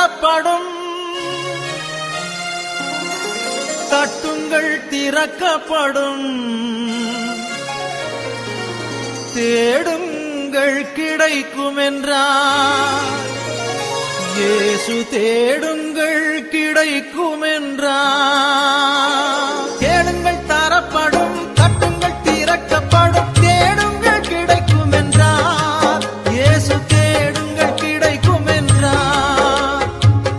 தரப்படும், தட்டுங்கள் திறக்கப்படும், தேடுங்கள் கிடைக்கும் என்றார். இயேசு தேடுங்கள் கிடைக்கும் என்றார். கேளுங்கள் தரப்படும், தட்டுங்கள் திறக்கப்படும், தேடுங்கள் கிடைக்கும் என்றார். இயேசு தேடுங்கள் கிடைக்கும் என்றார்.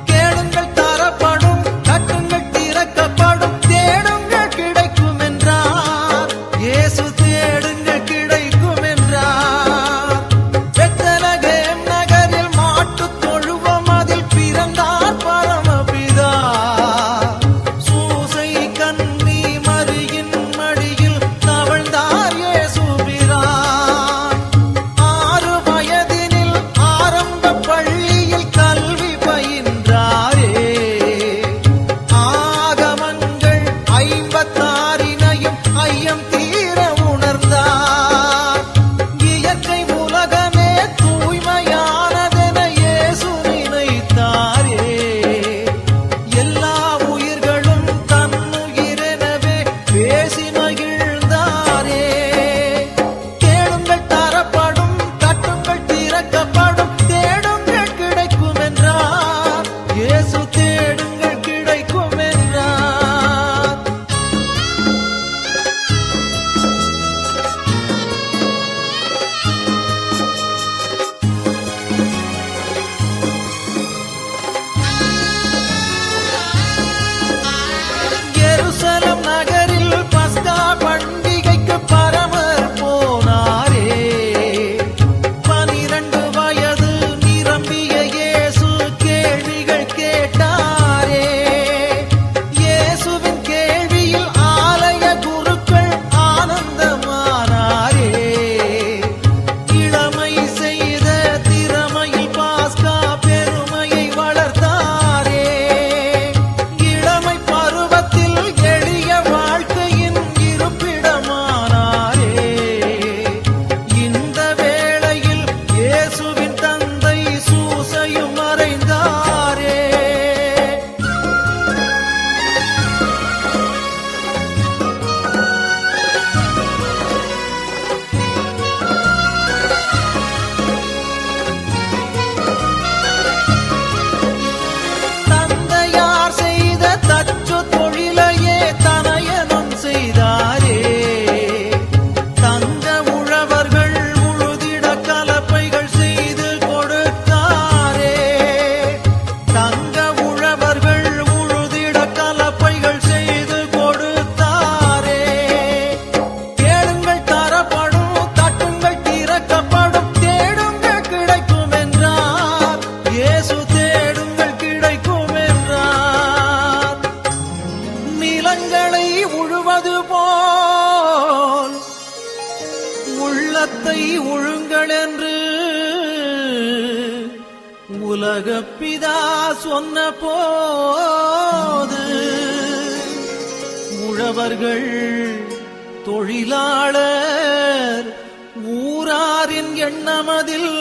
கேளுங்கள் தரப்படும், தட்டுங்கள் திறக்கப்படும், தேடுங்கள் கிடைக்கும் என்றார். இயேசு தேடுங்கள் கிடைக்கும் என்றார். பெத்லகேம் நகரில் மாட்டுத் தொழுவம் அதில் பிறந்தார் பரமபிதா. சூசை கன்னி மரியின் மடியில் தவழ்ந்தார் இயேசுபிரான். 6 வயதினில் ஆரம்ப பள்ளியில் கல்வி பயின்றாரே. ஆகமங்கள் 56னையும் ஐயம் தீர உணர்ந்தார். இயற்கை உலகமே தூய்மையானதென இயேசு நினைத்தாரே. எல்லா உயிர்களும் தன்னுயிரெனவே பேசி மகிழ்ந்தாரே. கேளுங்கள் தரப்படும், தட்டுங்கள் திறக்கப்படும், தேடுங்கள் கிடைக்கும் என்றார். இயேசு தேடுங்கள் கிடைக்கும் என்றார். எருசலம் நகரில் பஸ்கா பண்டிகைக்கு பரமர் போனாரே. 12 வயது நிரம்பிய இயேசு கேள்விகள் கேட்டாரே. இயேசுவின் கேள்வியில் ஆலய குருக்கள் ஆனந்தமானாரே. இளமை செய்த திறமையில் பாஸ்கா பெருமையை வளர்த்தாரே. இளமை பருவத்தில் எளிய வாழ்க்கையின் இருப்பிடமானாரே. இந்த வேளையில் இயேசுவின் தந்தை சூசையும் மறைந்தாரே. தந்தையார் செய்த தச்சு தொழிலையே தனையனும் செய்தாரே. தங்க உழவர்கள் உழுதிட கலப்பைகள் செய்து கொடுத்தாரே. தங்க உழவர்கள் உழுதிட கலப்பைகள் செய்து கொடுத்தாரே. கேளுங்கள் தரப்படும், தட்டுங்கள் திறக்கப்படும், தேடுங்கள் கிடைக்கும் என்றார். இயேசு தேடுங்கள் கிடைக்கும் என்றார். நிலங்களை உழுவது போல் உள்ளத்தை உழுங்கள் என்று உலகப் பிதா சொன்ன போது உழவர்கள், தொழிலாளர், ஊராரின் எண்ணமதில்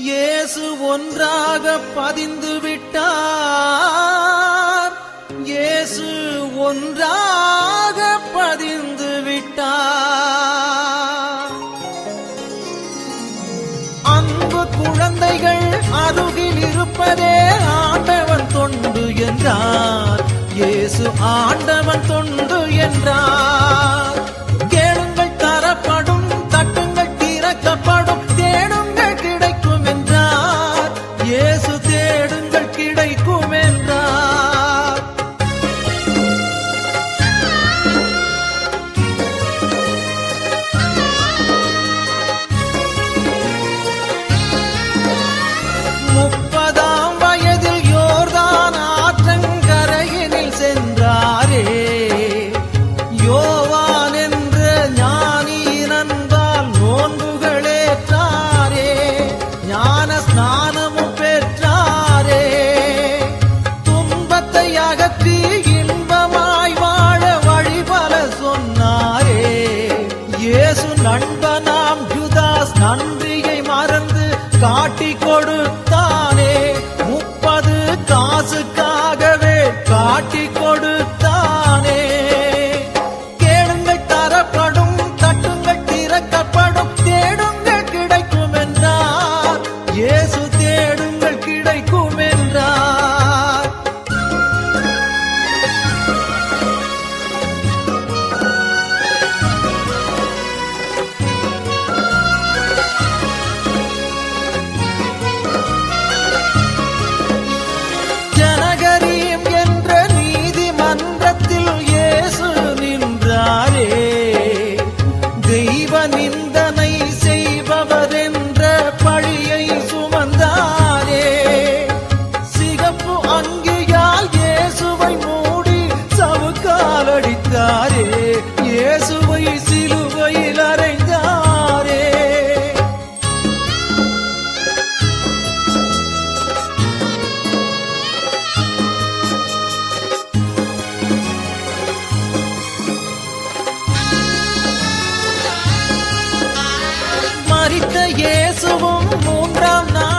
இயேசு ஒன்றாக பதிந்து விட்டார். இயேசு ஒன்றாக பதிந்து விட்டார். அன்பு குழந்தைகள் அருகில் இருப்பதே ஆண்டவன் தொண்டு என்றார். இயேசு ஆண்டவன் தொண்டு என்றார். கேளுங்கள் தரப்படும், தட்டுங்கள் திறக்கப்படும், தேடுங்கள் கிடைக்கும் என்றார். இயேசு தேடுங்கள் கிடைக்கும் என்றார். முப்பதாம் வயதில் யோர்தான் ஆற்றங்கரையினில் சென்றாரே. யோவான் மரித்த இயேசுவும் மூன்றாம் நாள்